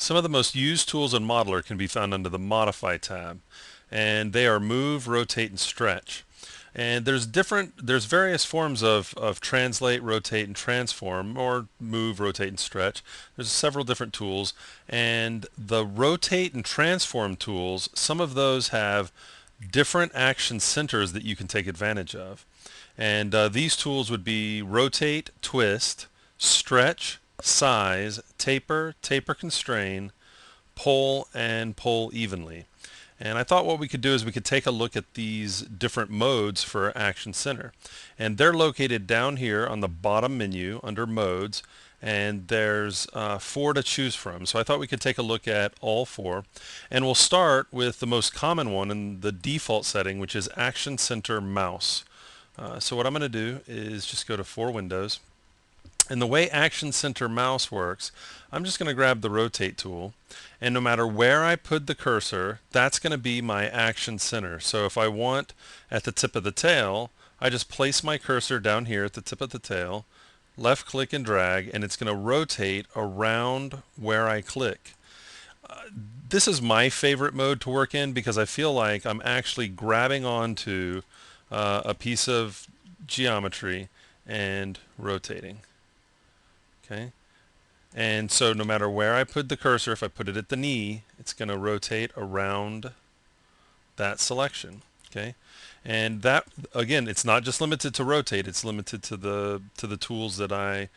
Some of the most used tools in Modeler can be found under the Modify tab, and they are Move, Rotate, and Stretch. And there's various forms of translate, rotate, and transform, or move, rotate, and stretch. There's several different tools, and the rotate and transform tools, some of those have different action centers that you can take advantage of. And these tools would be rotate, twist, stretch, size, taper, taper constrain, pull, and pull evenly. And I thought what we could do is we could take a look at these different modes for Action Center. And they're located down here on the bottom menu under Modes, and there's 4 to choose from. So I thought we could take a look at all 4. And we'll start with the most common one in the default setting, which is Action Center Mouse. So what I'm going to do is just go to 4 windows. And the way Action Center Mouse works, I'm just going to grab the Rotate tool, and no matter where I put the cursor, that's going to be my Action Center. So if I want at the tip of the tail, I just place my cursor down here at the tip of the tail, left click and drag, and it's going to rotate around where I click. This is my favorite mode to work in because I feel like I'm actually grabbing onto a piece of geometry and rotating. Okay, and so no matter where I put the cursor, if I put it at the knee, it's going to rotate around that selection. Okay, and that, again, it's not just limited to rotate; it's limited to the tools that I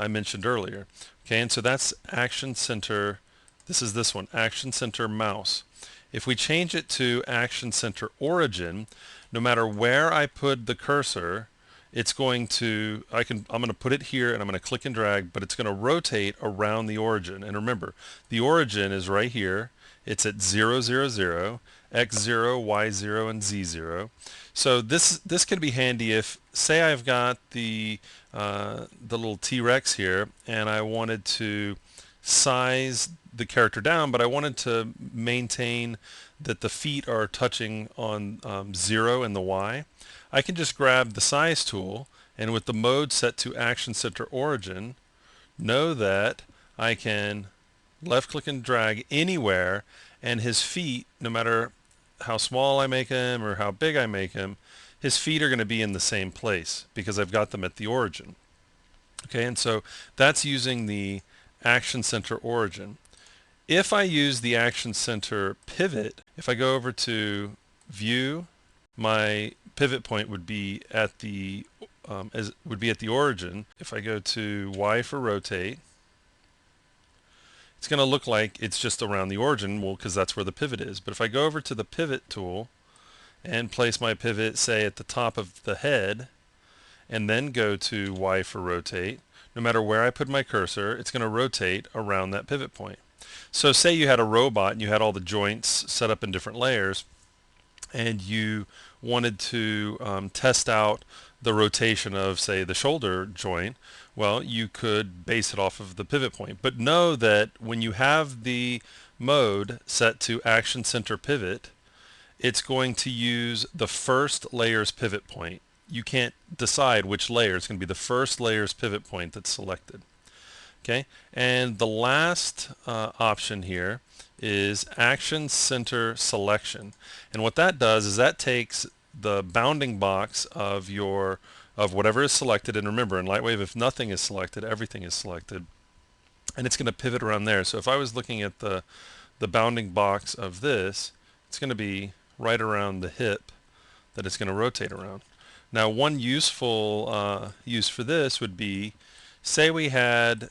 mentioned earlier. Okay, and so that's Action Center. This is this one, Action Center Mouse. If we change it to Action Center Origin, no matter where I put the cursor, it's going to, I'm going to put it here and I'm going to click and drag, but it's going to rotate around the origin. And remember, the origin is right here. It's at 0, 0, 0, x0, y0, and z0. So this could be handy if, say I've got the little T-Rex here and I wanted to size the character down, but I wanted to maintain that the feet are touching on 0 and the y. I can just grab the size tool, and with the mode set to Action Center Origin, know that I can left click and drag anywhere, and his feet, no matter how small I make him or how big I make him, his feet are going to be in the same place because I've got them at the origin. Okay, and so that's using the Action Center Origin. If I use the Action Center Pivot, if I go over to View, my pivot point would be at the origin. If I go to Y for rotate, it's going to look like it's just around the origin, well, because that's where the pivot is. But if I go over to the pivot tool and place my pivot, say, at the top of the head, and then go to Y for rotate, no matter where I put my cursor, it's going to rotate around that pivot point. So say you had a robot and you had all the joints set up in different layers, and you wanted to test out the rotation of, say, the shoulder joint, well, you could base it off of the pivot point. But know that when you have the mode set to Action Center Pivot, it's going to use the first layer's pivot point. You can't decide which layer. It's going to be the first layer's pivot point that's selected. Okay, and the last option here is Action Center Selection, and what that does is that takes the bounding box of whatever is selected, and remember, in Lightwave, if nothing is selected, everything is selected, and it's going to pivot around there. So if I was looking at the bounding box of this, it's going to be right around the hip that it's going to rotate around. Now, one useful use for this would be, say we had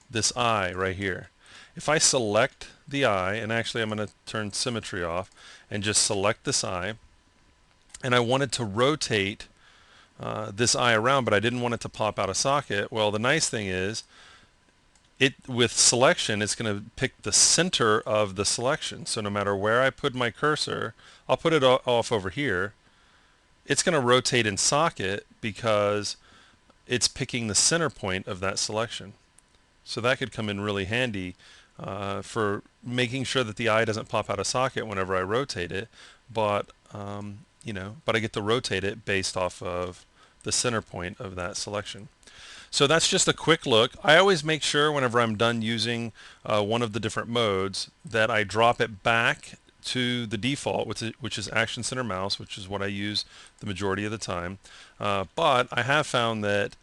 this eye right here. If I select the eye, and actually I'm going to turn symmetry off and just select this eye, and I wanted to rotate this eye around, but I didn't want it to pop out of socket, well, the nice thing is, with selection, it's going to pick the center of the selection. So no matter where I put my cursor, I'll put it off over here, it's going to rotate in socket because it's picking the center point of that selection. So that could come in really handy for making sure that the eye doesn't pop out of socket whenever I rotate it, but but I get to rotate it based off of the center point of that selection. So that's just a quick look. I always make sure whenever I'm done using one of the different modes that I drop it back to the default, which is Action Center Mouse, which is what I use the majority of the time. But I have found that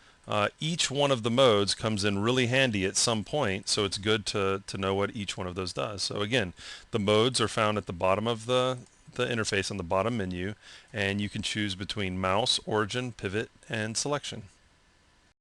each one of the modes comes in really handy at some point, so it's good to know what each one of those does. So again, the modes are found at the bottom of the interface on the bottom menu, and you can choose between mouse, origin, pivot, and selection.